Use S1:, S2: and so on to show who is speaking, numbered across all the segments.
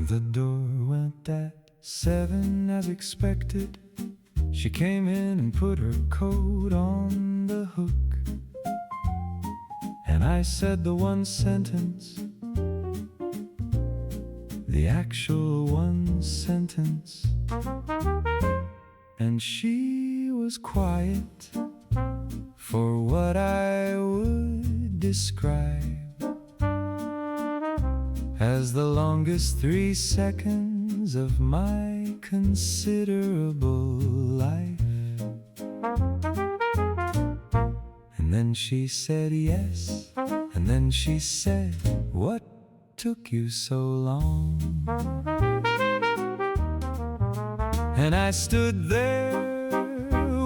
S1: The door went at 7 as expected. She came in and put her coat on the hook, and I said the one sentence, the actual one sentence, and she was quiet for what I would describe as the longest 3 seconds of my considerable life. And then she said yes, and then she said, "What took you so long?" And I stood there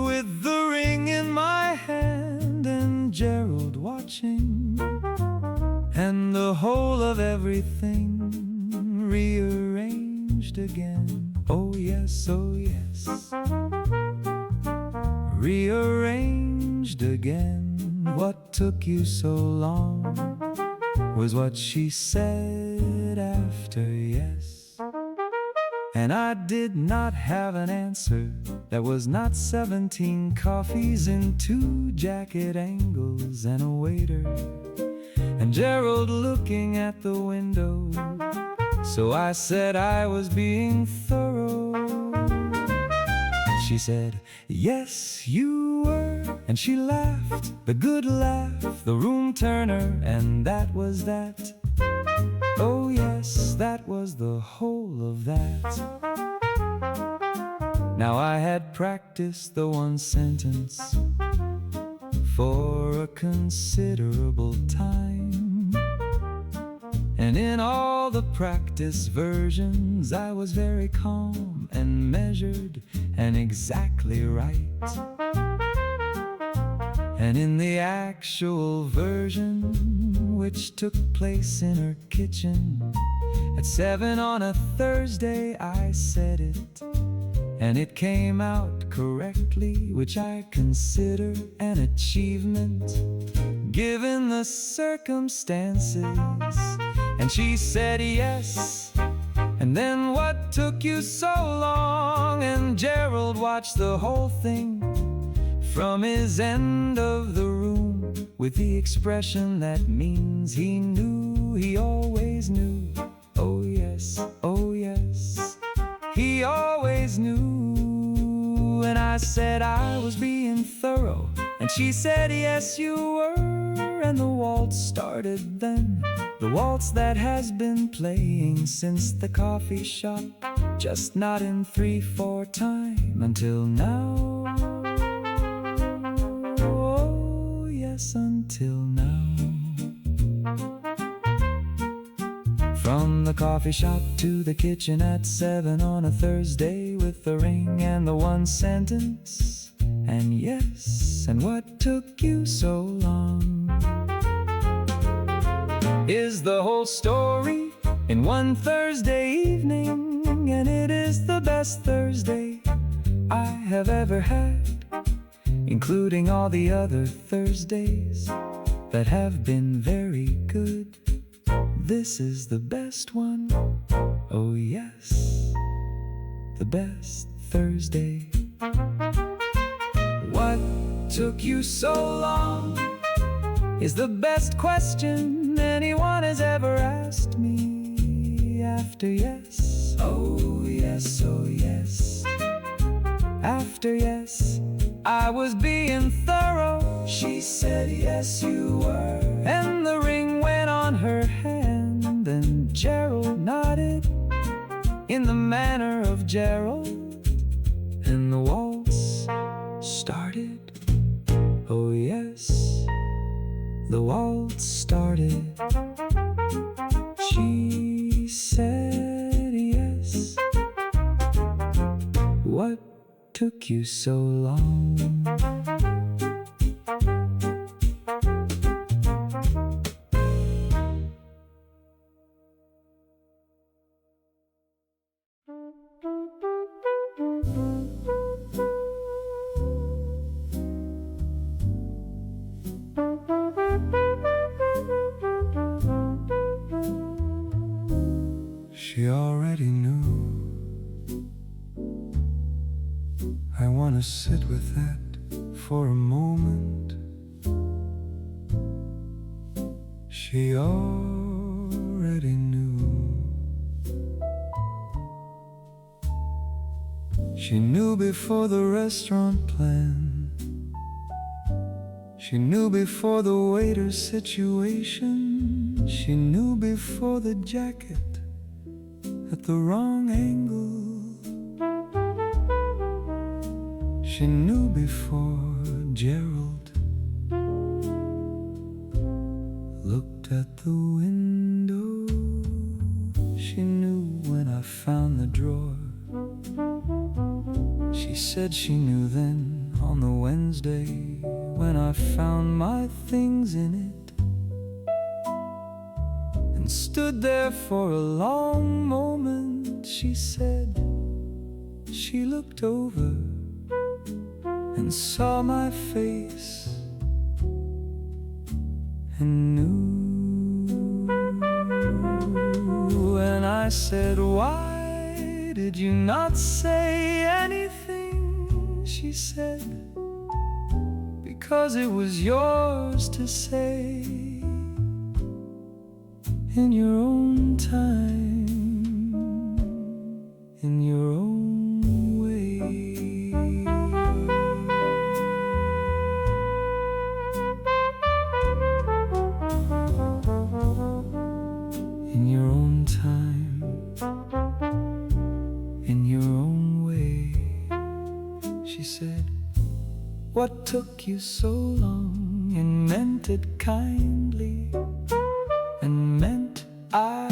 S1: with the ring in my hand and Gerald watching, and the whole of everything rearranged again. Oh yes, rearranged again. What took you so long was what she said after yes. And I did not have an answer. There was not 17 coffees in 2 jacket angles and a waiter, and Gerald looking at the window. So I said I was being thorough. She said, "Yes, you were," and she laughed, the good laugh, the room turner, and that was that. Oh yes, that was the whole of that. Now I had practiced the one sentence for a considerable time, and in all the practice versions I was very calm and measured and exactly right. And in the actual version, which took place in her kitchen at 7 on a Thursday, I said it, and it came out correctly, which I consider an achievement given the circumstances. And she said yes, and then what took you so long? And Gerald watched the whole thing from his end of the room with the expression that means he knew, he always knew. Oh yes, he always knew. And I said I was being thorough, and she said yes you were. And the waltz started then, the waltz that has been playing since the coffee shop, just not in 3/4 time until now. Oh yes, until now. From the coffee shop to the kitchen at 7 on a Thursday, with the ring and the one sentence, and yes, and what took you so long is the whole story in one Thursday evening. And it is the best Thursday I have ever had, including all the other Thursdays that have been very good. This is the best one. Oh yes, the best Thursday. What took you so long is the best question anyone has ever asked me. After yes, oh yes, after yes, I was being thorough. She said yes you were, and the ring went on her hand, and Gerald nodded in the manner of Gerald, and the waltz started. Oh yes, the waltz started. She said yes. What took you so long? sit with that for a moment. She already knew. She knew before the restaurant plan. She knew before the waiter's situation. She knew before the jacket at the wrong angle. She knew before Gerald looked at the window. She knew when I found the drawer. She said she knew then on the Wednesday when I found my things in it, and stood there for a long moment. She said she looked over and saw my face and knew. And I said, why did you not say anything? She said, because it was yours to say in your own time, in your own way. In your own time, in your own way. She said, what took you so long? And meant it kindly, and meant I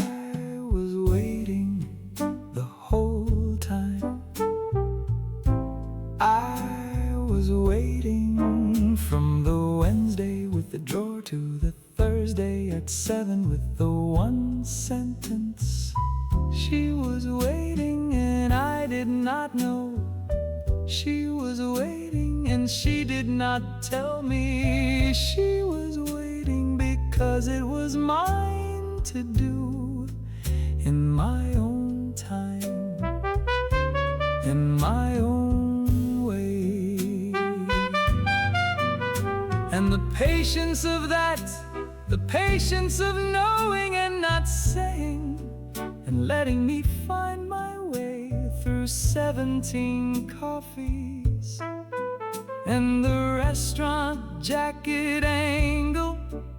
S1: was waiting the whole time. I was waiting from the Wednesday with the drawer to the Thursday at 7 with the one sentence. She was waiting and I did not know. She was waiting and she did not tell me. She was waiting because it was mine to do in my own time, in my own way. And the patience of that, the patience of knowing and not saying, and letting me find my way through 17 coffees and the restaurant jacket angle,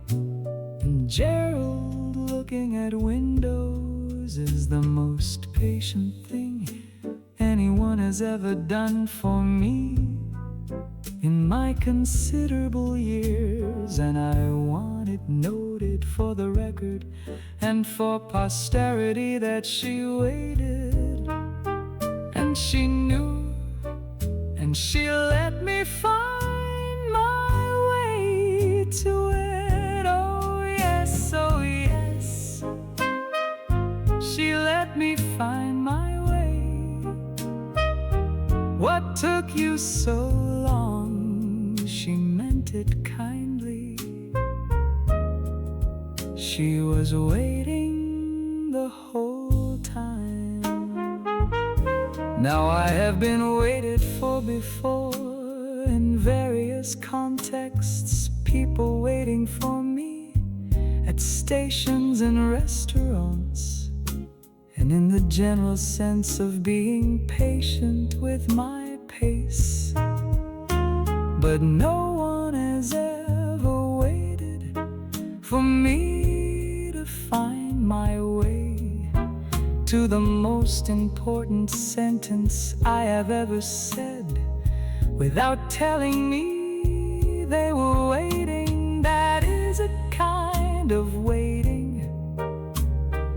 S1: and Gerald looking at windows is the most patient thing anyone has ever done for me in my considerable years. And I want it noted for the record and for posterity that she waited, and she knew, and she let me find my way to it. Oh yes, oh yes, she let me find my way. What took you so long? She meant it kindly. She was waiting the whole time. Now I have been waited for before in various contexts. People waiting for me at stations and restaurants, and in the general sense of being patient with my pace. But no one has ever waited for me to find my way to the most important sentence I have ever said without telling me they were waiting. That is a kind of waiting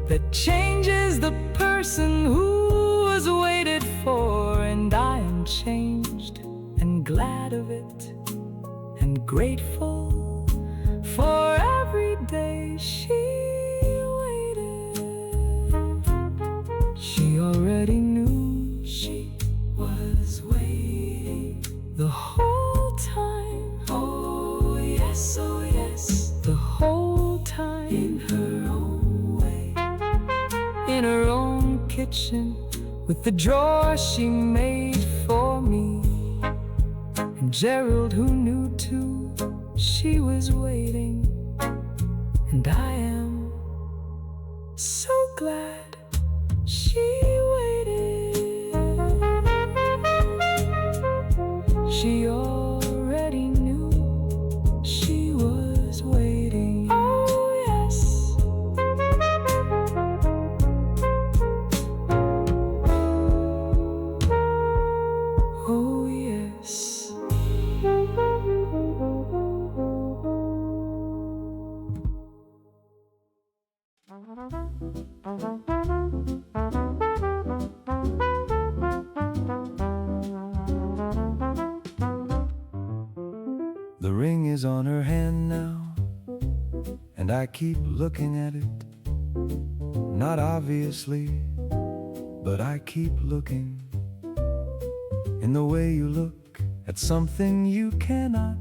S1: that changes the person who was waited for. And I am changed and glad of it, and grateful for every day she waited. She already knew she was waiting the whole time. Oh yes, the whole time. In her own way, in her own kitchen, with the drawer she made for me, Gerald, who knew too, she was waiting. And I am so glad she waited. She already knew she was waiting. Oh yes. Oh yes. The ring is on her hand now, and I keep looking at it. Not obviously, but I keep looking. In the way you look at something you cannot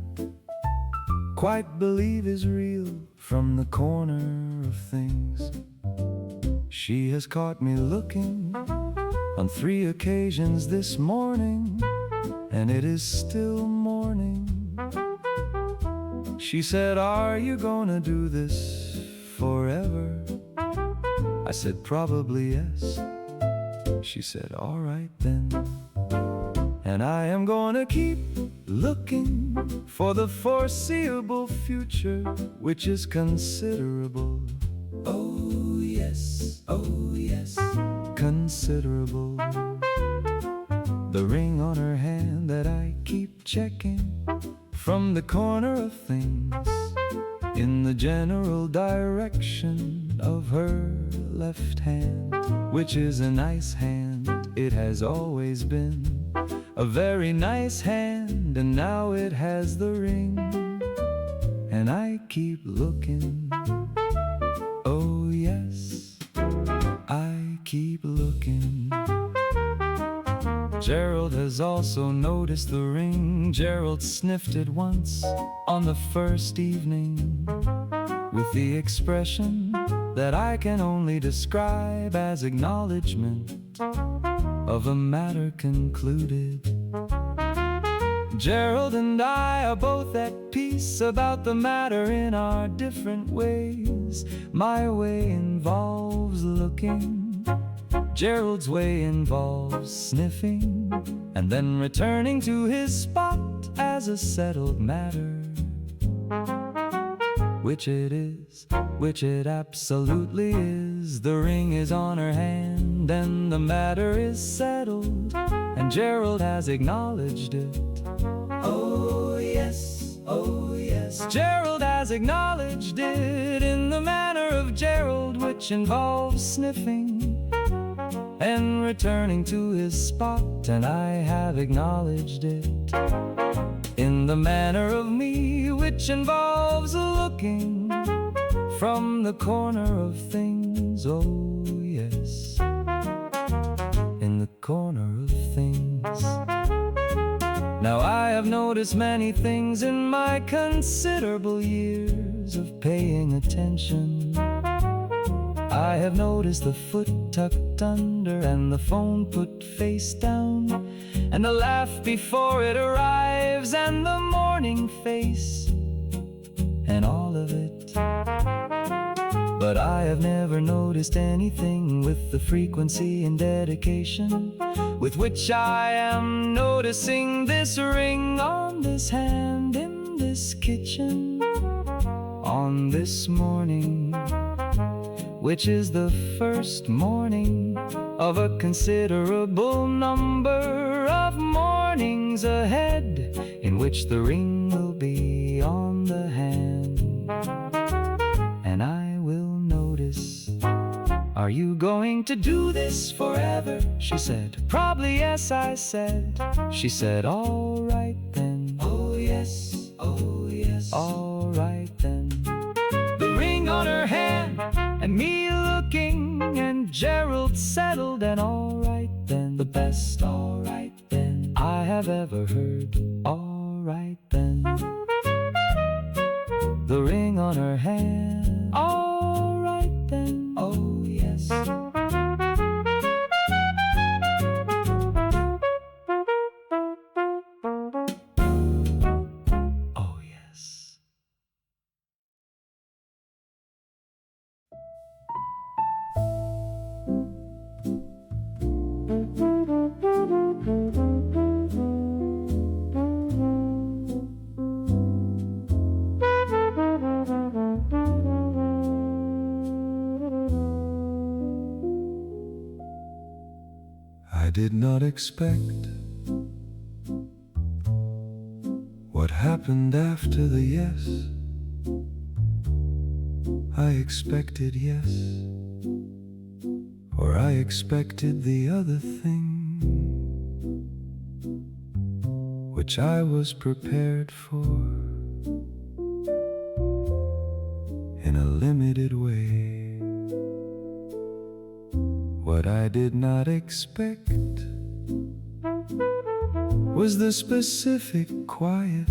S1: quite believe is real from the corner of things. She has caught me looking on 3 occasions this morning, and it is still morning. She said, "Are you gonna do this forever?" I said, "Probably yes." She said, "All right then." And I am gonna keep looking for the foreseeable future, which is considerable. Oh yes, oh yes, considerable. The ring on her hand that I keep checking from the corner of things, in the general direction of her left hand, which is a nice hand. It has always been a very nice hand, and now it has the ring. And I keep looking. Oh yes, I keep looking. Gerald has also noticed the ring. Gerald sniffed it once on the first evening, with the expression that I can only describe as acknowledgement of a matter concluded. Gerald and I are both at peace about the matter in our different ways. My way involves looking, Gerald's way involves sniffing, and then returning to his spot as a settled matter. Which it is, which it absolutely is. The ring is on her hand and the matter is settled, and Gerald has acknowledged it. Oh yes, oh yes, Gerald has acknowledged it in the manner of Gerald, which involves sniffing and returning to his spot, and I have acknowledged it in the manner of me, which involves looking from the corner of things. Oh yes, in the corner of things. Now I have noticed many things in my considerable years of paying attention. I have noticed the foot tucked under and the phone put face down, and the laugh before it arrives, and the morning face, and all of it. But I have never noticed anything with the frequency and dedication with which I am noticing this ring on this hand in this kitchen on this morning, which is the first morning of a considerable number of mornings ahead, in which the ring will be on the hand. And I will notice, "Are you going to do this forever?" she said. "Probably yes," I said. She said, "All right then." Oh yes, oh yes, all right then. The ring on her hand and me looking, and Gerald settled, and all right then. The best all right then I have ever heard. All right then. The ring on her hand. All right then. Oh yes. did not expect what happened after the yes. I expected yes, or I expected the other thing, which I was prepared for in a limited way. What I did not expect was the specific quiet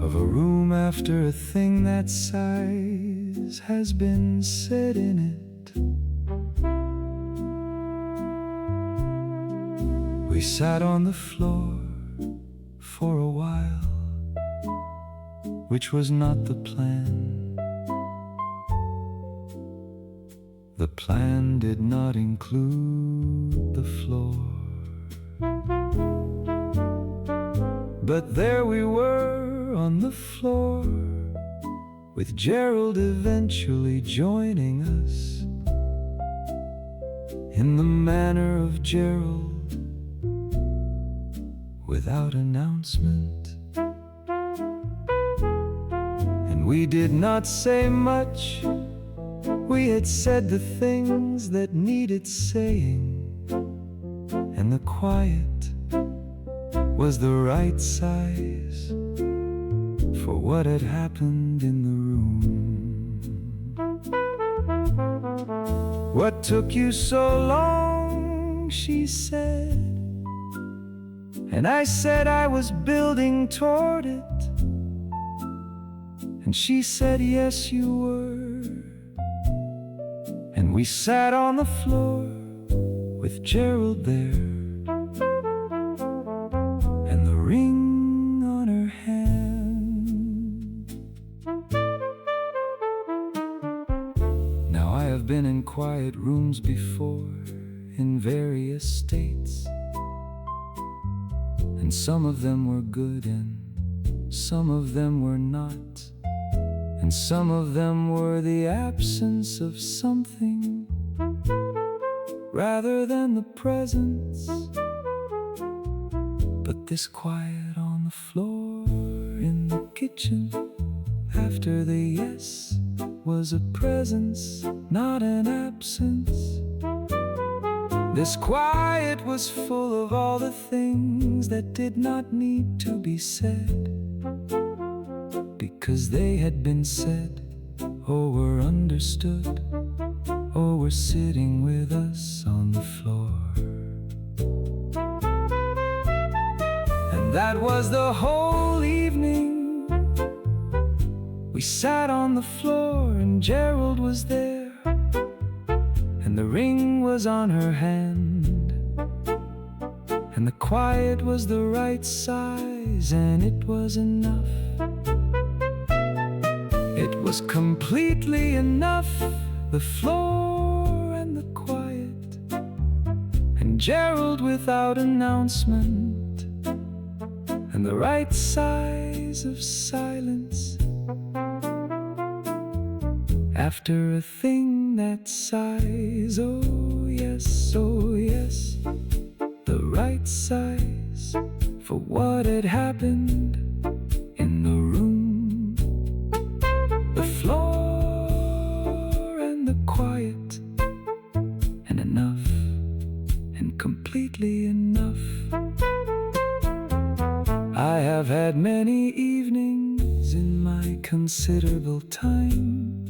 S1: of a room after a thing that size has been said in it. We sat on the floor for a while, which was not the plan. The plan did not include the floor. But there we were on the floor, with Gerald eventually joining us, in the manner of Gerald, without announcement. And we did not say much. We had said the things that needed saying, and the quiet was the right size for what had happened in the room. What took you so long, she said, and I said I was building toward it, and she said yes you were, and we sat on the floor with Gerald there, ring on her hand. Now I have been in quiet rooms before, in various states, and some of them were good and some of them were not, and some of them were the absence of something rather than the presence. But this quiet on the floor in the kitchen after the yes was a presence, not an absence. This quiet was full of all the things that did not need to be said, because they had been said, or were understood, or were sitting with us on the floor. That was the whole evening. We sat on the floor and Gerald was there, and the ring was on her hand, and the quiet was the right size, and it was enough. It was completely enough. The floor and the quiet, and Gerald without announcement, and the right size of silence after a thing that size. Oh yes, the right size for what had happened in the room. The floor and the quiet, and enough, and completely enough. I have had many evenings in my considerable time,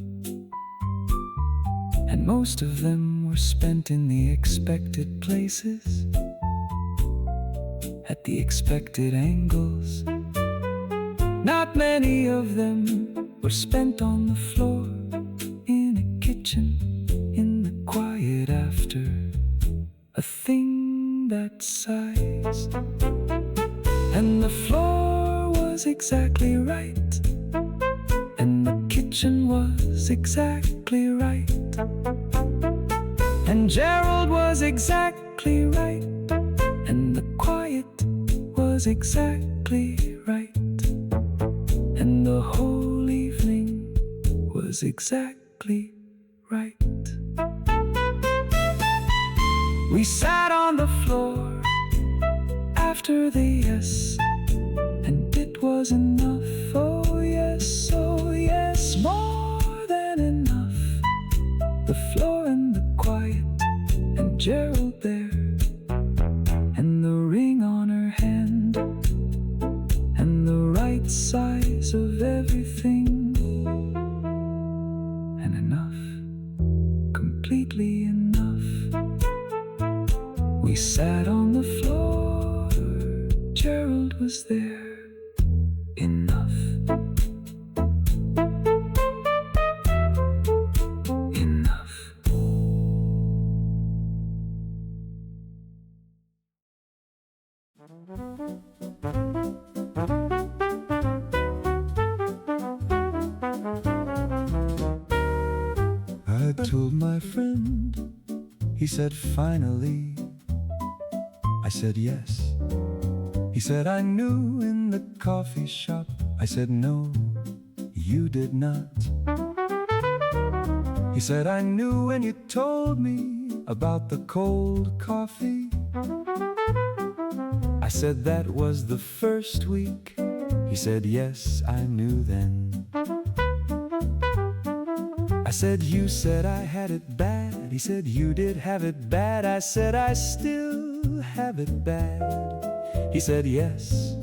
S1: and most of them were spent in the expected places, at the expected angles. Not many of them were spent on the floor, in a kitchen, in the quiet after a thing that size. And the floor was exactly right, and the kitchen was exactly right, and Gerald was exactly right, and the quiet was exactly right, and the whole evening was exactly right. We sat on the floor after the yes, and it was enough. Oh yes, more than enough. The floor and the quiet, and Gerald there, and the ring on her hand, and the right size of everything, and enough, completely enough. We sat on the floor, Gerald was there. Enough. Enough. I told my friend, he said finally. I said yes. He said I knew in the coffee shop. I said no, you did not. He said I knew when you told me about the cold coffee. I said that was the first week. He said yes, I knew then. I said you said I had it bad. He said you did have it bad. I said I still have it bad. He said yes,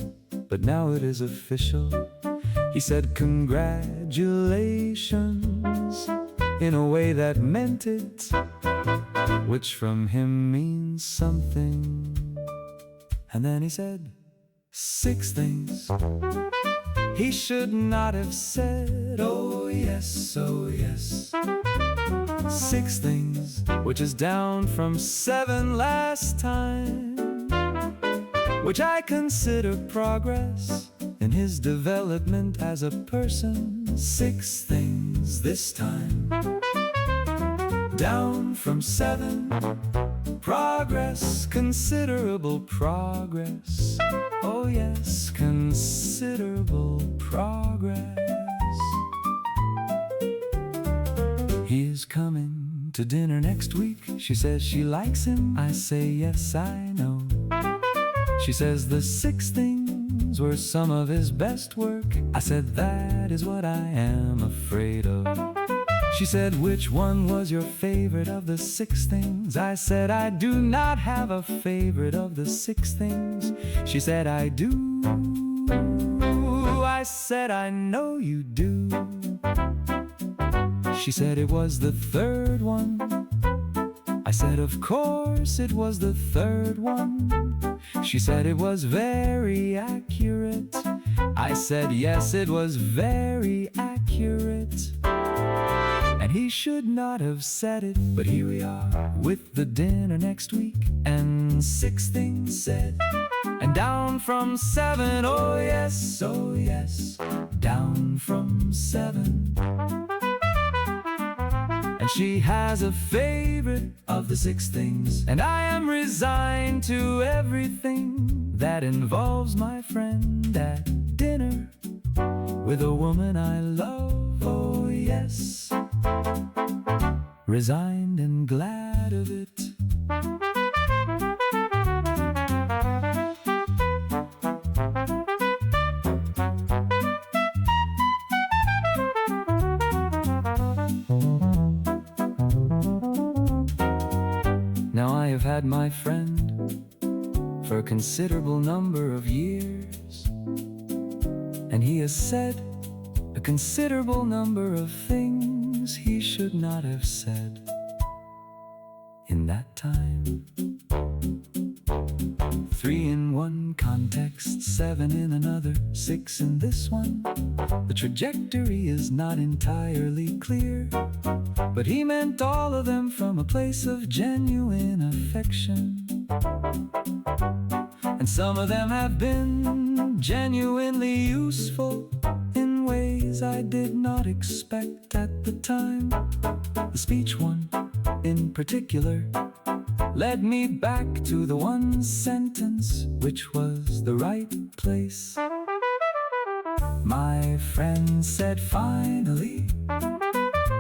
S1: but now it is official. He said congratulations, in a way that meant it, which from him means something. And then he said 6 things he should not have said. Oh yes, oh yes. 6 things, which is down from 7 last time, which I consider progress in his development as a person. 6 things this time, down from 7. Progress, considerable progress. Oh yes, considerable progress. He is coming to dinner next week. She says she likes him. I say yes, I know. She says the 6 things were some of his best work. I said that is what I am afraid of. She said which one was your favorite of the 6 things? I said I do not have a favorite of the 6 things. She said I do. I said I know you do. She said it was the 3rd one. I said of course it was the 3rd one. She said it was very accurate. I said yes, it was very accurate. And he should not have said it, but here we are with the dinner next week, and 6 things said, and down from 7. Oh yes, down from 7. And she has a favorite of the 6 things, and I am resigned to everything that involves my friend at dinner with a woman I love. Oh yes, resigned and glad of it. Now I have had my friend for a considerable number of years, and he has said a considerable number of things he should not have said in that time. 3 in one context, 7 in another, 6 in this one. The trajectory is not entirely clear, but he meant all of them from a place of genuine affection. And some of them have been genuinely useful in ways I did not expect at the time. The speech one, in particular, led me back to the one sentence which was the right place. My friend said finally,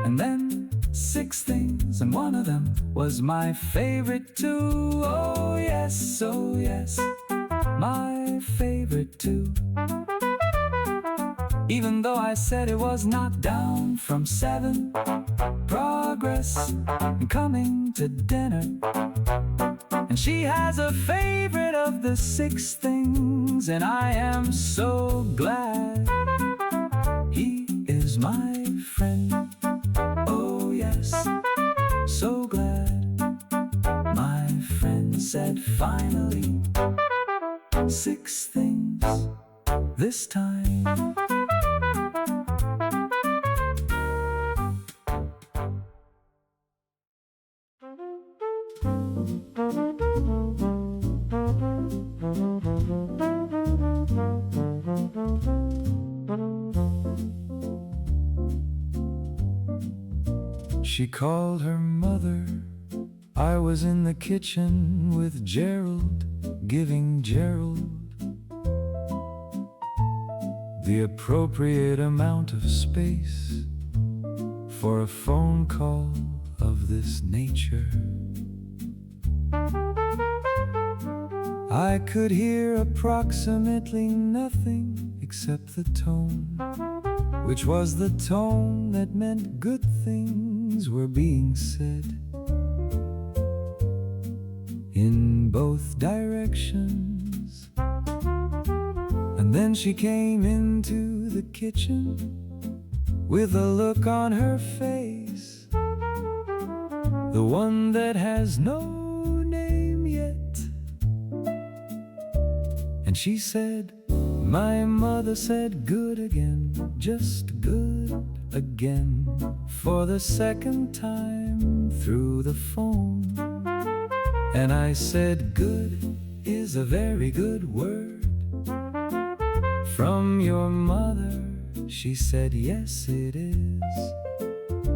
S1: and then 6 things, and one of them was my favorite too. Oh yes, my favorite too. Even though I said it was not down from 7, progress and coming to dinner. And she has a favorite of the 6 things, and I am so glad he is my friend. Oh yes, so glad my friend said finally 6 things this time. She called her mother. I was in the kitchen with Gerald, giving Gerald the appropriate amount of space for a phone call of this nature. I could hear approximately nothing except the tone, which was the tone that meant good things were being said in both directions. And then she came into the kitchen with a look on her face, the one that has no name yet. And she said, my mother said good again, just good again, for the 2nd time through the phone. And I said, good is a very good word from your mother. She said, yes it is.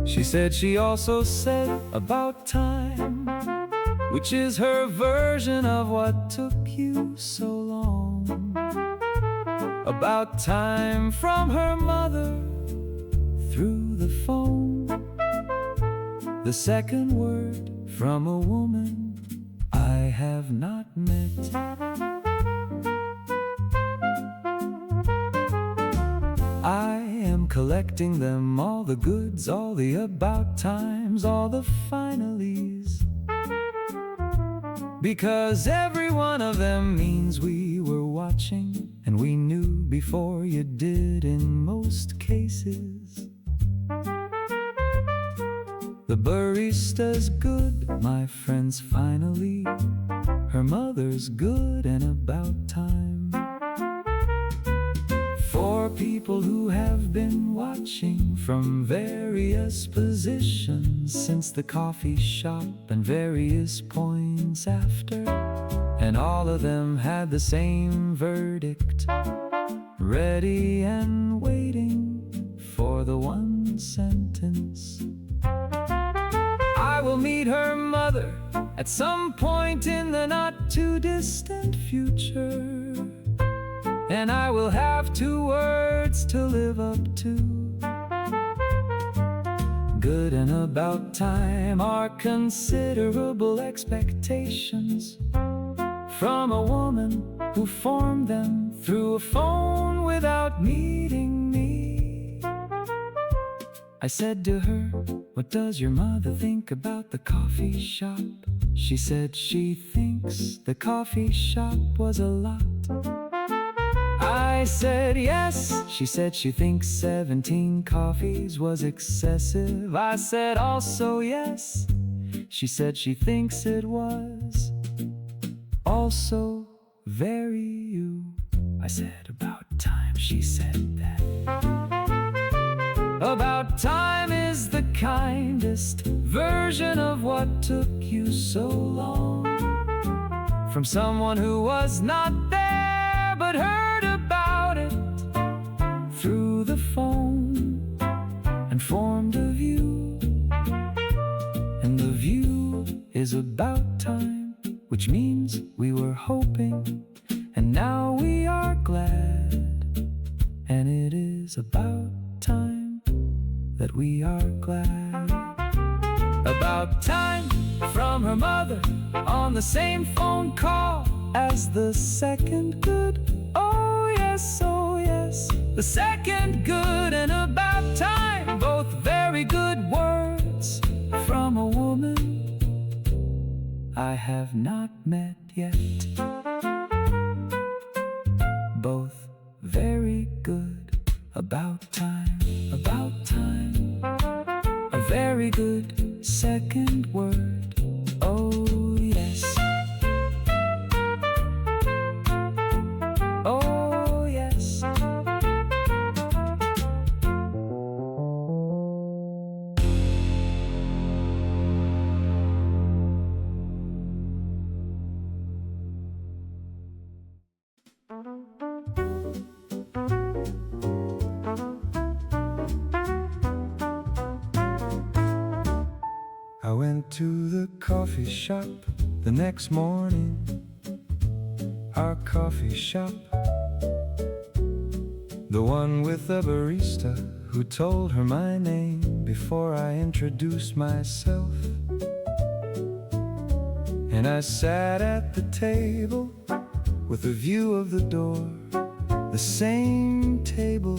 S1: She said she also said about time, which is her version of what took you so long. About time from her mother through the phone. The 2nd word from a woman I have not met. I am collecting them, all the goods, all the about times, all the finalies, because every one of them means we were watching, and we knew before you did in most cases. The barista's good, my friends, finally. Her mother's good and about time. 4 people who have been watching from various positions since the coffee shop and various points after. And all of them had the same verdict, ready and waiting for the one sentence. I will meet her mother at some point in the not too distant future, and I will have 2 words to live up to. Good and about time are considerable expectations from a woman who formed them through a phone without meeting me. I said to her, what does your mother think about the coffee shop? She said she thinks the coffee shop was a lot. I said yes. She said she thinks 17 coffees was excessive. I said also yes. She said she thinks it was also very you. I said about time. She said that about time is the kindest version of what took you so long, from someone who was not there but heard about it through the phone and formed a view. And the view is about time, which means we were hoping, and now we are glad. And it is about time that we are glad. About time from her mother on the same phone call as the second good. Oh yes, the second good. And about time, both very good words from a woman I have not met yet. Both very good. About time, a very good second word. Oh yes, oh yes. I went to the coffee shop the next morning. Our coffee shop, the one with the barista who told her my name before I introduced myself. And I sat at the table with a view of the door, the same table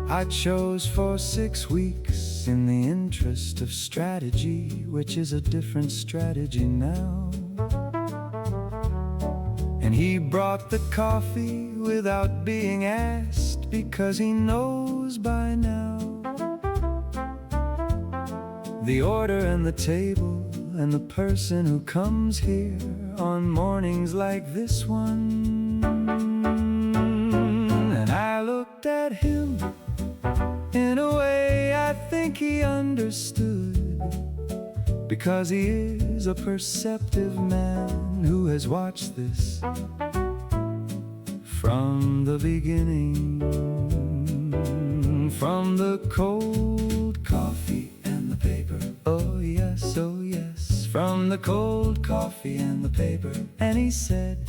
S1: I chose for 6 weeks in the interest of strategy, which is a different strategy now. And he brought the coffee without being asked, because he knows by now the order and the table and the person who comes here on mornings like this one. And I looked at him in a way I think he understood, because he is a perceptive man who has watched this from the beginning. From the cold coffee and the paper. Oh yes, from the cold coffee and the paper. And he said,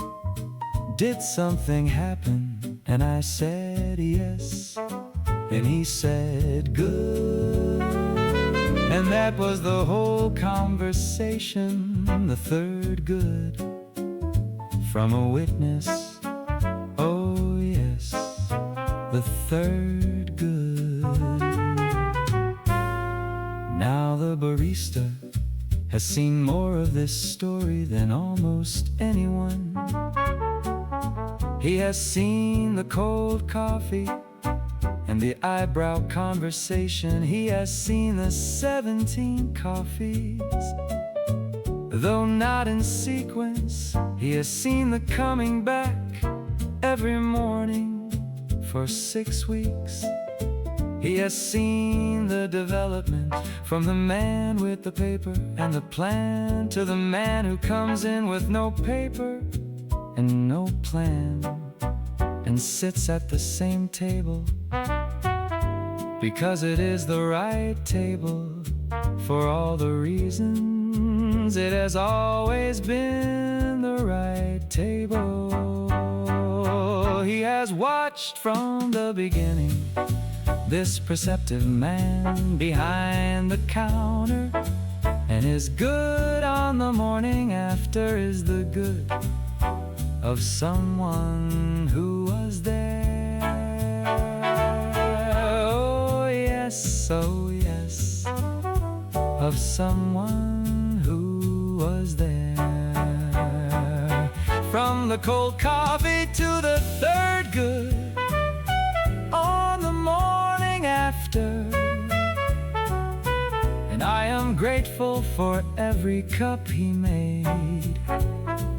S1: did something happen? And I said yes. And he said, good. And that was the whole conversation, the third good from a witness. Oh yes, the third good. Now the barista has seen more of this story than almost anyone. He has seen the cold coffee and the eyebrow conversation. He has seen the 17 coffees, though not in sequence. He has seen the coming back every morning for 6 weeks. He has seen the development from the man with the paper and the plan to the man who comes in with no paper and no plan and sits at the same table because it is the right table for all the reasons. It has always been the right table. He has watched from the beginning this perceptive man behind the counter, and his good on the morning after is the good of someone who was there. Oh yes, of someone who was there. From the cold coffee to the third good on the morning after. And I am grateful for every cup he made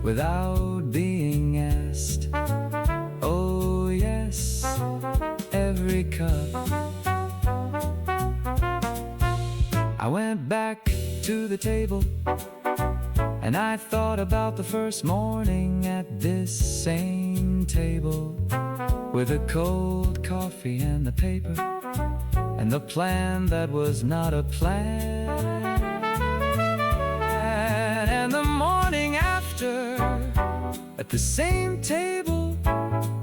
S1: without being asked. Oh yes, every cup. I went back to the table and I thought about the first morning at this same table, with the cold coffee and the paper and the plan that was not a plan. And the morning after at the same table,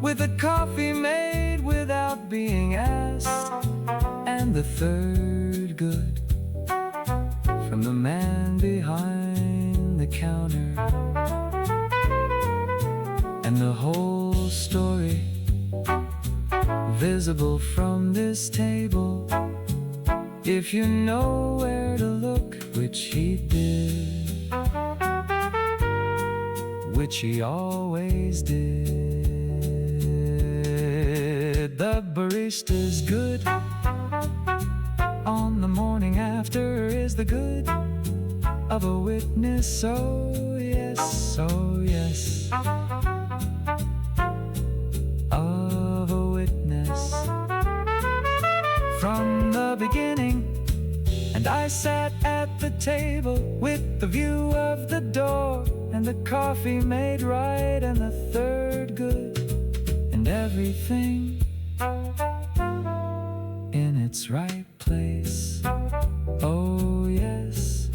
S1: with the coffee made without being asked. And the third good from the man behind the counter. And the whole story visible from this table, if you know where to look, which he did, which he always did. The barista's good on the morning after is the good of a witness. Oh yes, oh yes, of a witness from the beginning. And I sat at the table with the view of the door, and the coffee made right, and the third good, and everything in its right place. Oh yes,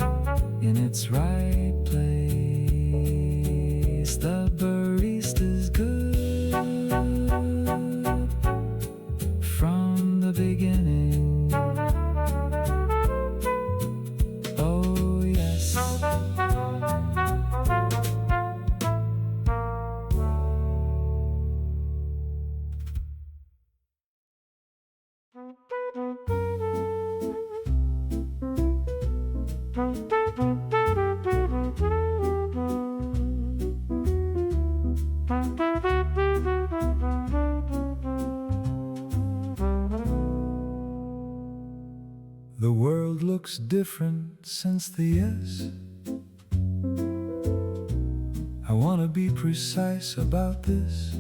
S1: in its right place. The barista's good from the beginning. Oh yes. The world looks different since the yes. I want to be precise about this.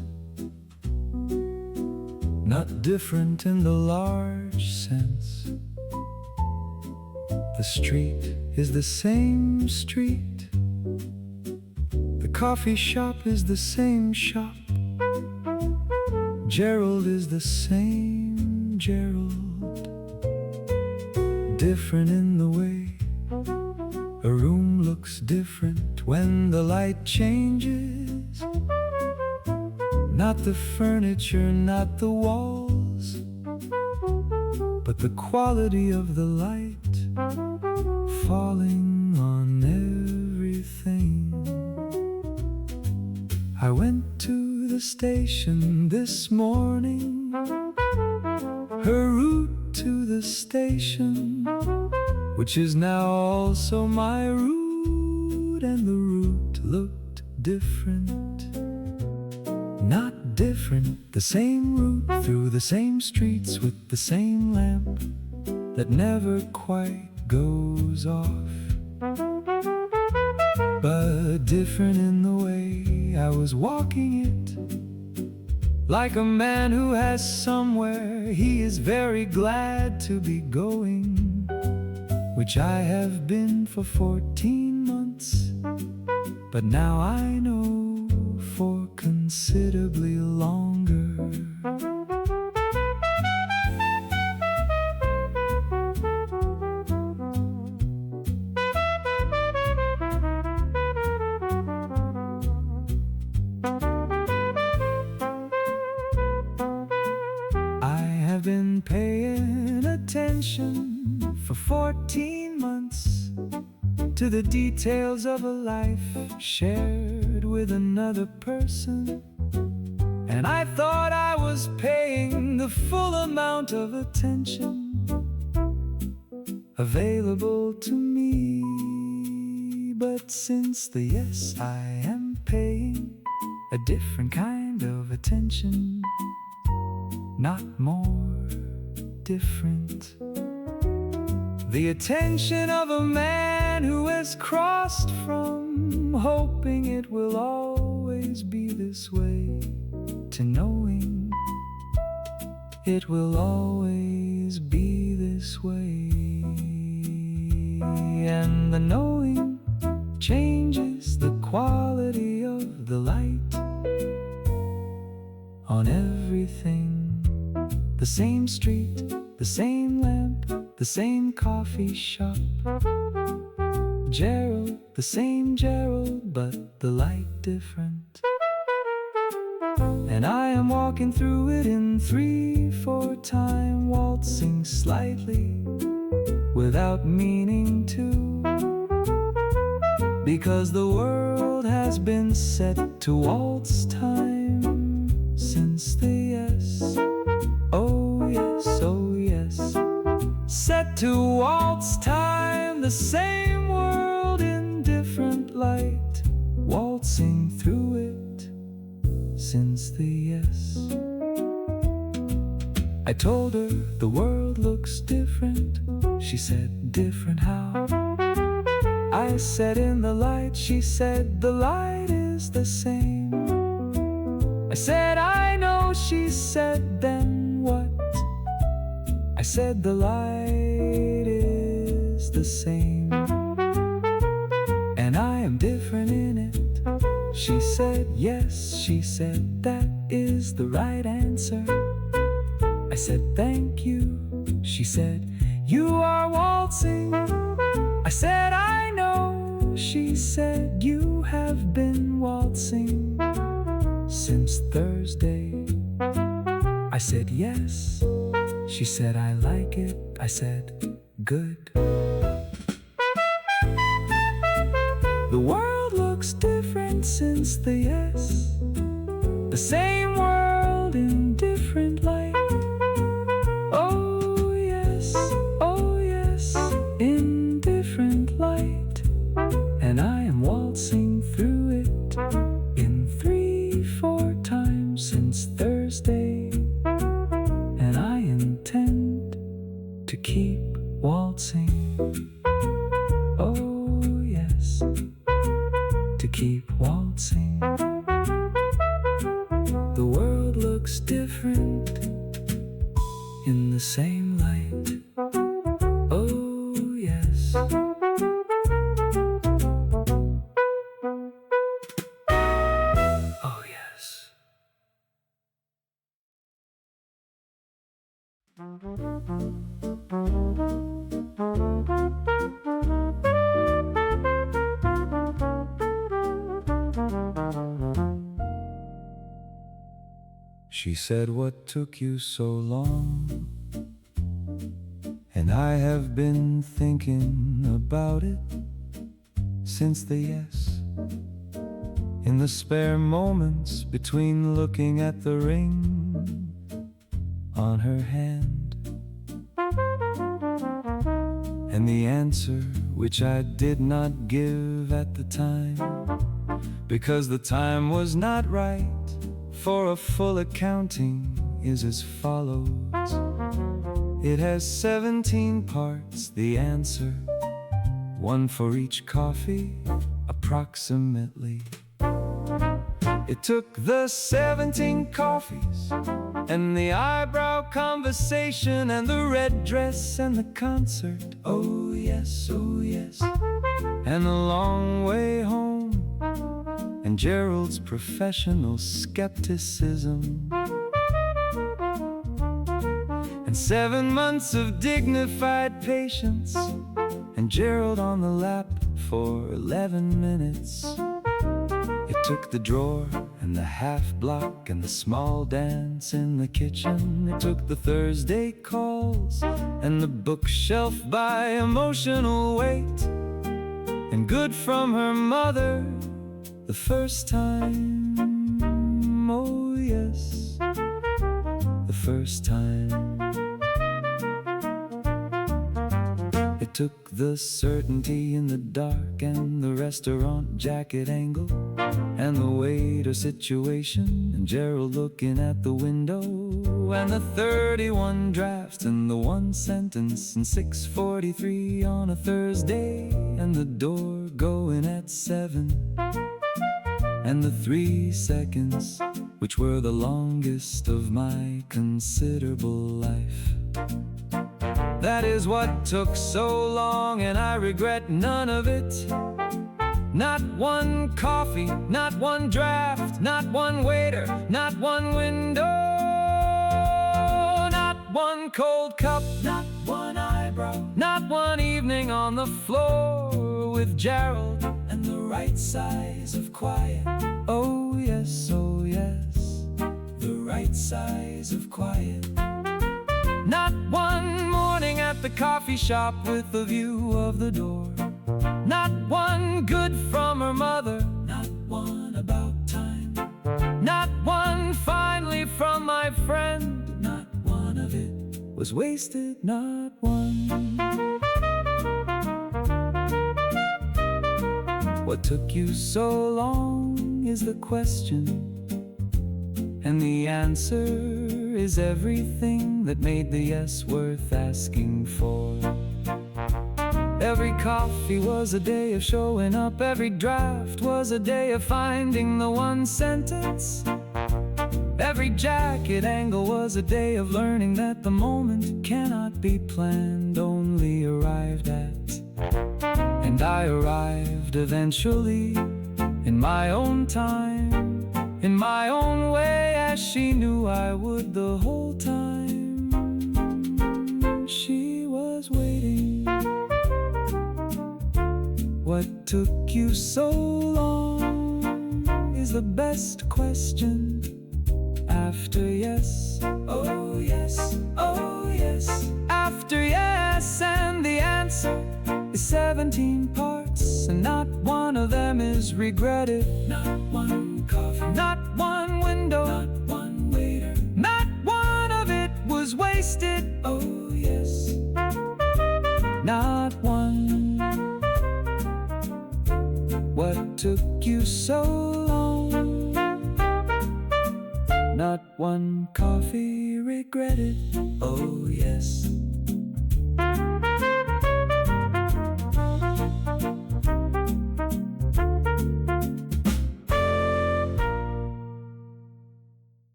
S1: Not different in the large sense. The street is the same street. The coffee shop is the same shop. Gerald is the same Gerald. Different in the way a room looks different when the light changes. Not the furniture, not the walls, but the quality of the light falling on everything. I went to the station this morning. Her route to the station, which is now also my route, and the route looked different. Not different, the same route through the same streets with the same lamp that never quite goes off, but different in the way I was walking it. Like a man who has somewhere he is very glad to be going, which I have been for 14 months, but now I know for considerably longer. Been paying attention for 14 months to the details of a life shared with another person, and I thought I was paying the full amount of attention available to me. But since the yes, I am paying a different kind of attention, not more different. The attention of a man who has crossed from hoping it will always be this way to knowing it will always be this way. And the knowing changes the quality of the light on everything. The same street, the same lamp, the same coffee shop. Gerald, the same Gerald, but the light different. And I am walking through it in 3/4 time, waltzing slightly without meaning to. because the world has been set to waltz time since the yes, oh yes, oh yes. Set to waltz time, the same world in different light, waltzing through it since the yes. I told her the world looks different. She said, different how? I said, in the light. She said, the light is the same. I said, I know. She said, then what? I said, the light is the same, and I am different in it. She said, yes. She said, that is the right answer. I said, thank you. She said, you are waltzing. I said, I know. She said, you have been waltzing since Thursday. I said, yes. She said, I like it. I said, good. The world looks different since the yes, the same world in different light. Oh yes, in different light, and I am waltzing through it in 3-4 times since Thursday, and I intend to keep waltzing. Oh yes, to keep waltzing. The world looks different in the same light. Oh yes. Oh yes. She said, what took you so long? And I have been thinking about it since the yes. In the spare moments between looking at the ring on her hand and the answer which I did not give at the time, because the time was not right. For a full accounting is as follows. It has 17 parts, the answer, one for each coffee, approximately. It took the 17 coffees, and the eyebrow conversation, and the red dress, and the concert, oh yes, and the long way home, and Gerald's professional skepticism, and 7 months of dignified patience, and Gerald on the lap for 11 minutes. It took the drawer and the half block and the small dance in the kitchen. It took the Thursday calls and the bookshelf by emotional weight, and good from her mother the first time, oh yes, the first time. It took the certainty in the dark and the restaurant jacket angle and the waiter situation and Gerald looking at the window and the 31 drafts and the 1 sentence and 6:43 on a Thursday and the door going at 7 and the 3 seconds which were the longest of my considerable life. That is what took so long, and I regret none of it. Not one coffee, not one draft, not one waiter, not one window, not one cold cup, not one eyebrow, not one evening on the floor with Gerald, and the right size of quiet. Oh yes, the right size of quiet. Not one morning at the coffee shop with a view of the door. Not one good from her mother, not one about time, not one finally from my friend, not one of it was wasted, not one. What took you so long is the question, and the answer is everything that made the yes worth asking for. Every coffee was a day of showing up, every draft was a day of finding the one sentence. Every jacket angle was a day of learning that the moment cannot be planned, only arrived at. And I arrived eventually, in my own time, in my own way, as she knew I would the whole time. She was waiting. What took you so long is the best question. After yes, oh yes, oh yes. After yes, and the answer is 17 parts, and not one of them is regretted. Not one coffee, not one window, not one waiter, not one of it was wasted. Oh yes, not one. What took you so long? Not one coffee regretted. Oh yes.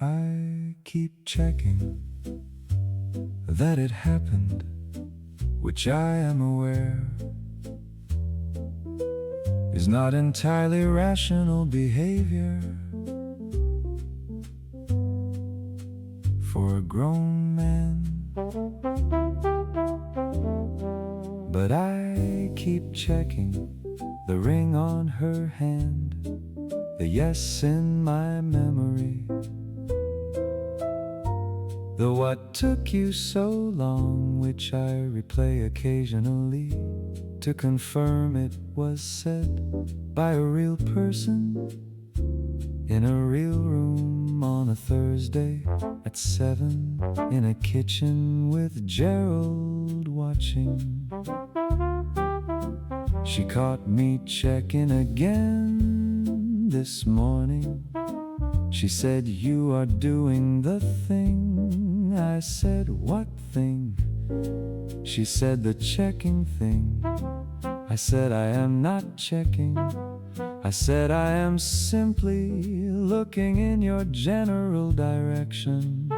S1: I keep checking that it happened, which I am aware is not entirely rational behavior for a grown man. But I keep checking the ring on her hand, the yes in my memory, the what took you so long, which I replay occasionally to confirm it was said by a real person in a real room on a Thursday at 7 in a kitchen with Gerald watching. She caught me checking again this morning. She said, "You are doing the thing." I said, "What thing?" She said, "The checking thing." I said, "I am not checking." I said, "I am simply looking in your general direction."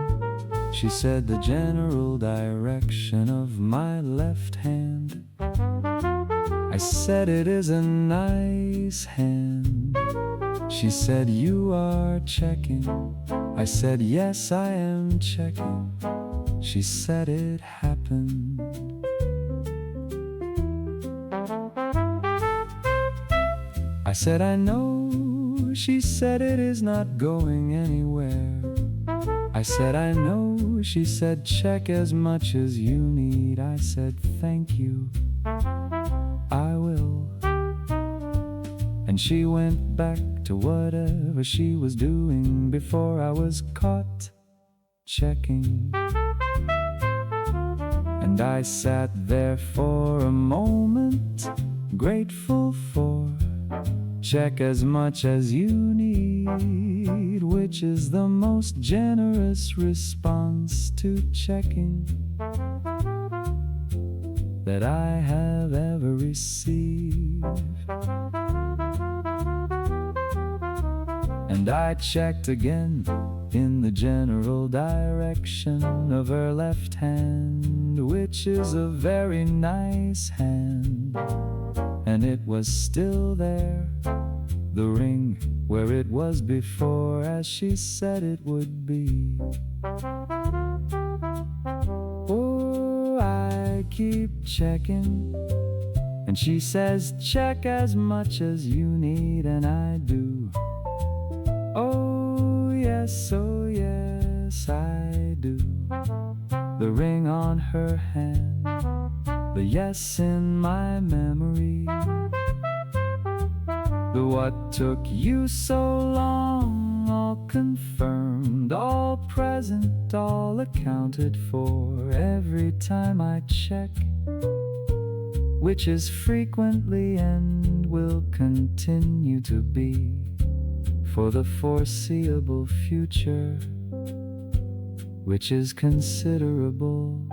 S1: She said, "The general direction of my left hand." I said, "It is a nice hand." She said, "You are checking." I said, "Yes, I am checking." She said it happened. I said, "I know." She said, "It is not going anywhere." I said, "I know." She said, "Check as much as you need." I said, "Thank you, I will." And she went back to whatever she was doing before I was caught checking. And I sat there for a moment, grateful for check as much as you need, which is the most generous response to checking that I have ever received. And I checked again in the general direction of her left hand, which is a very nice hand. And it was still there, the ring where it was before, as she said it would be. Oh, I keep checking, and she says check as much as you need, and I do. Oh yes, I do. The ring on her hand, the yes in my memory. The what took you so long, all confirmed, all present, all accounted for. Every time I check, which is frequently and will continue to be for the foreseeable future, which is considerable.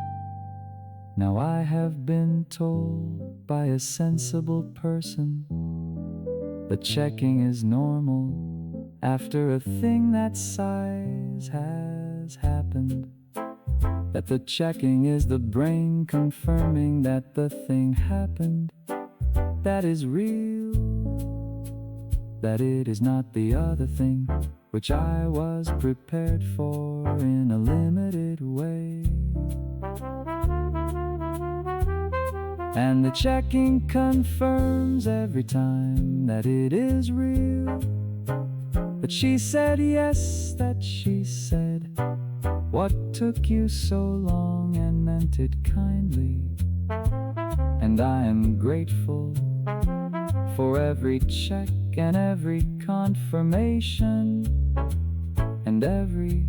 S1: Now I have been told by a sensible person that checking is normal after a thing that size has happened, that the checking is the brain confirming that the thing happened, that is real, that it is not the other thing which I was prepared for in a limited way. And the checking confirms every time that it is real, that she said yes, that she said, what took you so long, and meant it kindly. And I am grateful for every check and every confirmation, and every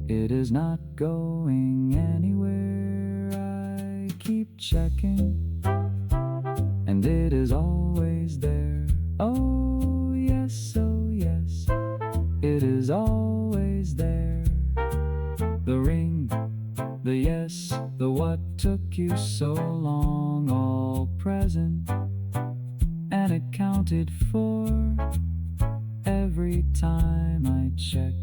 S1: it is not going anywhere. I keep checking, and it is always there. Oh yes, it is always there. The ring, the yes, the what took you so long, all present and accounted for. Every time I check,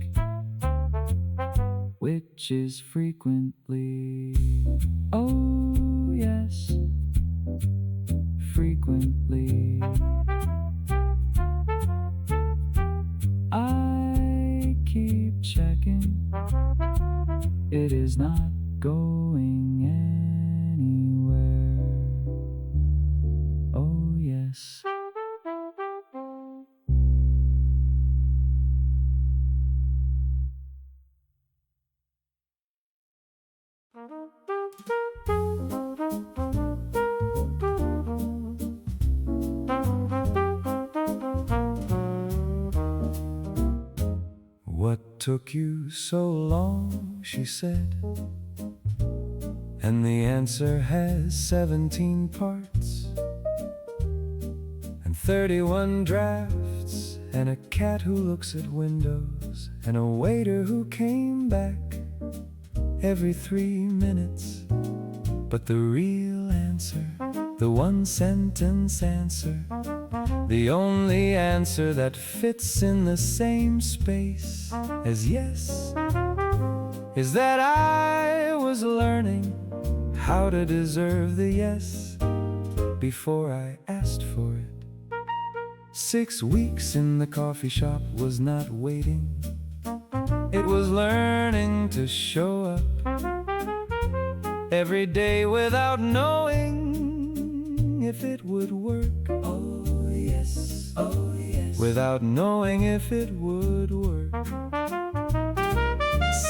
S1: which is frequently. Oh yes, frequently. I keep checking, it is not going anywhere. Oh yes. What took you so long, she said, and the answer has 17 parts, and 31 drafts, and a cat who looks at windows, and a waiter who came back every 3 minutes. But the real answer, the one-sentence answer, the only answer that fits in the same space as yes, is that I was learning how to deserve the yes before I asked for it. 6 weeks in the coffee shop was not waiting, it was learning to show up every day without knowing if it would work. Oh yes, without knowing if it would work.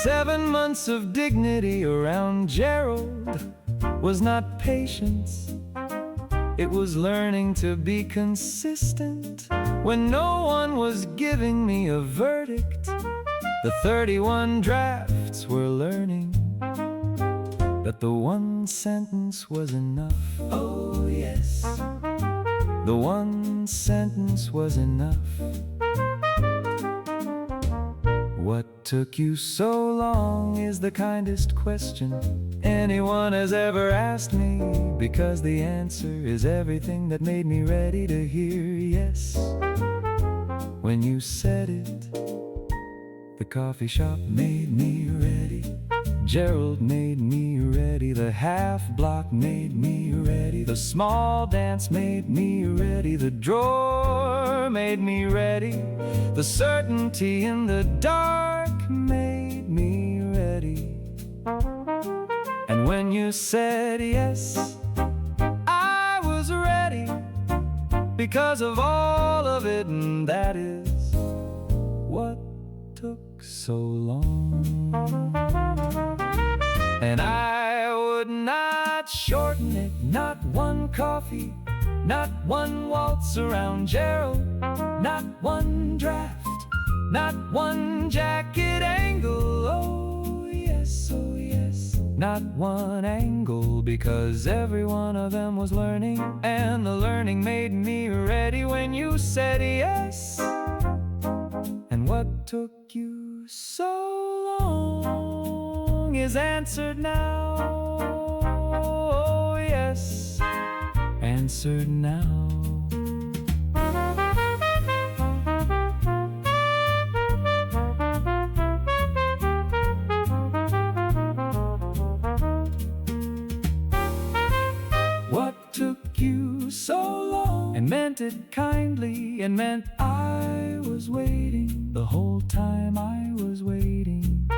S1: 7 months of dignity around Gerald was not patience, it was learning to be consistent when no one was giving me a verdict. The 31 drafts were learning that the one sentence was enough. Oh yes, the one sentence was enough. What took you so long is the kindest question anyone has ever asked me, because the answer is everything that made me ready to hear yes. When you said it, the coffee shop made me ready, Gerald made me ready, the half block made me ready, the small dance made me ready, the drawer made me ready, the certainty in the dark made me ready. And when you said yes, I was ready because of all of it, and that is what took so long. And I would not shorten it, not one coffee, not one waltz around Gerald, not one draft, not one jacket angle. Oh yes, not one angle, because every one of them was learning, and the learning made me ready when you said yes. And what took you so long is answered now. Oh yes, answered now. What took you so long? And meant it kindly, and meant I was waiting the whole time I was waiting.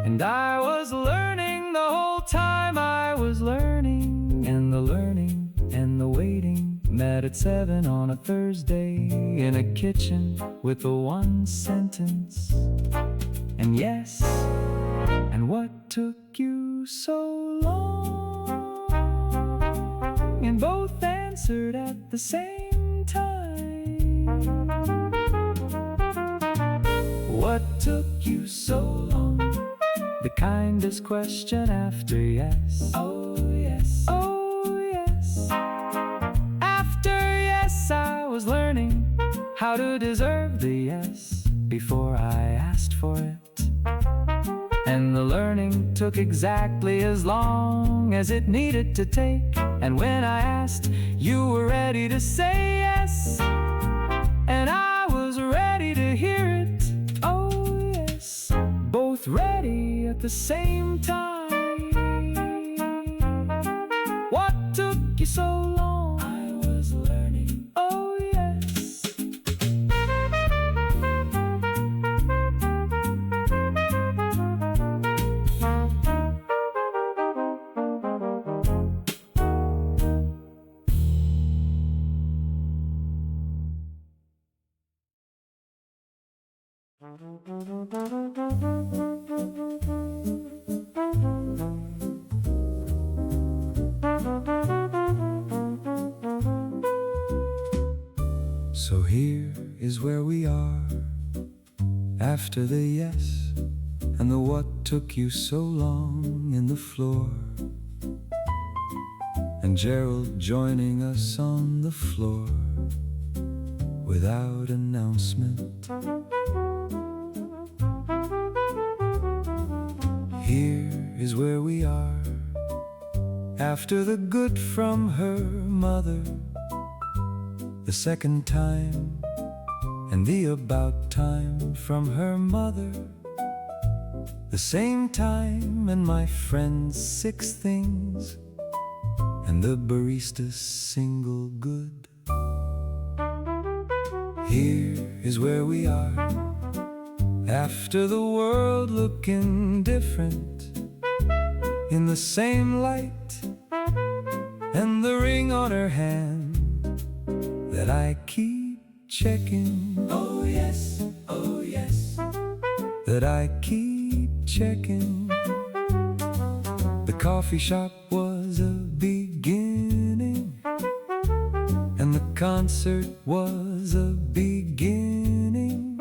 S1: And I was learning the whole time I was learning. And the learning and the waiting met at 7 on a Thursday in a kitchen with a one sentence. And yes, and what took you so long? And both answered at the same time. What took you so long? The kindest question after yes. Oh yes, oh yes. After yes, I was learning how to deserve the yes before I asked for it. And the learning took exactly as long as it needed to take. And when I asked, you were ready to say yes, and I was ready to hear it. Oh yes, both ready at the same time. What took you so long? I was learning. Oh yes. So here is where we are, after the yes and the what took you so long in the floor, and Gerald joining us on the floor without announcement. Here is where we are, after the good from her mother, the second time, and the about time from her mother, the same time, and my friend's 6 things, and the barista's single good. Here is where we are, after the world looking different, in the same light, and the ring on her hand that I keep checking. Oh yes, that I keep checking. The coffee shop was a beginning, and the concert was a beginning,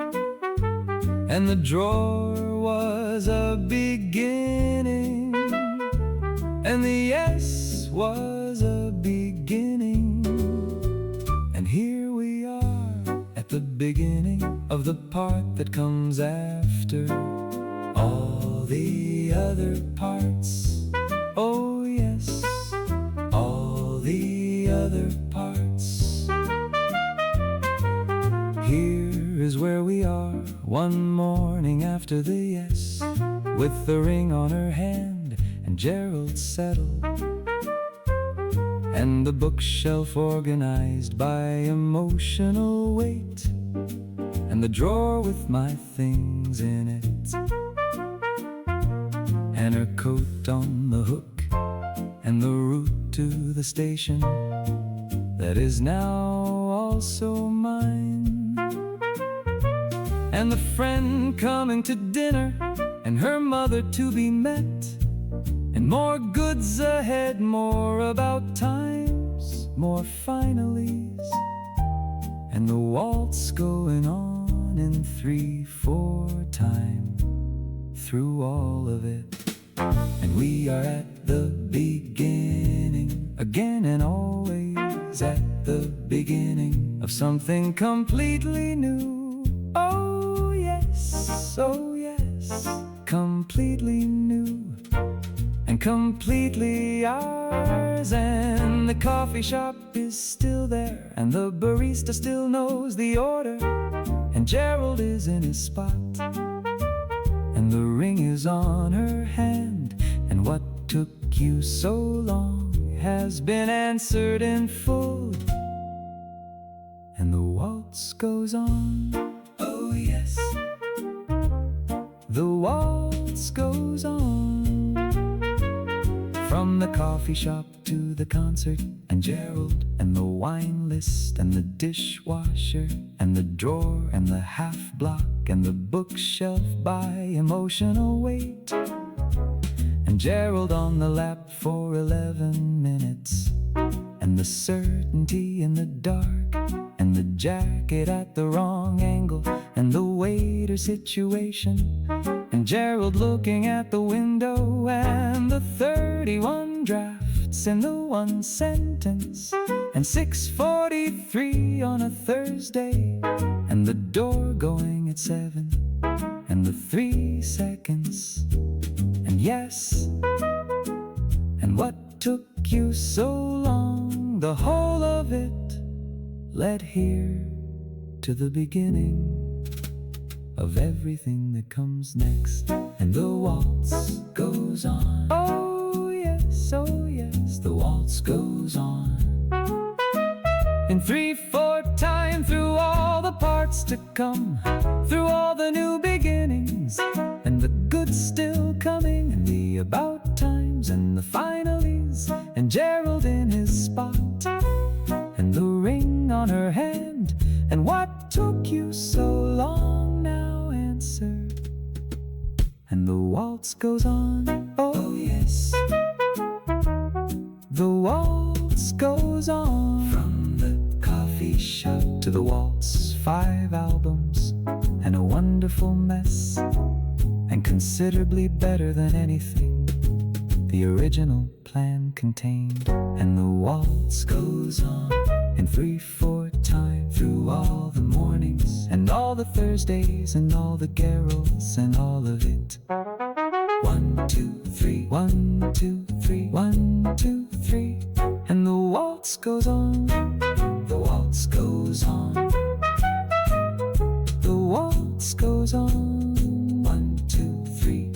S1: and the drawer was a beginning, and the yes was a beginning. And here we are at the beginning of the part that comes after all the other parts. Oh yes, all the other parts. Here is where we are, one morning after the yes, with the ring on her hand and Gerald settled, and the bookshelf organized by emotional weight, and the drawer with my things in it, and her coat on the hook, and the route to the station that is now also mine, and the friend coming to dinner, and her mother to be met, and more goods ahead, more about times, more finalies, and the waltz going on in 3/4 time through all of it. And we are at the beginning, again and always at the beginning of something completely new. Oh yes, completely new and completely ours. And the coffee shop is still there, and the barista still knows the order, and Gerald is in his spot, and the ring is on her hand, and what took you so long has been answered in full, and the waltz goes on. Oh yes, the waltz goes on. From the coffee shop to the concert, and Gerald, and the wine list, and the dishwasher, and the drawer, and the half block, and the bookshelf by emotional weight, and Gerald on the lap for 11 minutes, and the certainty in the dark, and the jacket at the wrong angle, and the waiter situation, and Gerald looking at the window, and the 31 drafts in the one sentence, and 6:43 on a Thursday, and the door going at 7, and the 3 seconds, and yes, and what took you so long, the whole of it led here to the beginning of everything that comes next, and the waltz goes on. Oh yes, the waltz goes on in 3/4 time through all the parts to come, through all the new beginnings, and the good still coming, and the about times, and the finalies, and Gerald in his spot, and the ring on her hand, and what took you so long now answered, and the waltz goes on. Oh yes, the waltz goes on. From the coffee shop to the waltz, 5 albums and a wonderful mess, and considerably better than anything the original plan contained, and the waltz goes on in 3/4 time through all the mornings, and all the Thursdays, and all the carols, and all of it. 1, 2, 3, 1, 2, 3, 1, 2, 3, and the waltz goes on. The waltz goes on. The waltz goes on. 1, 2, 3.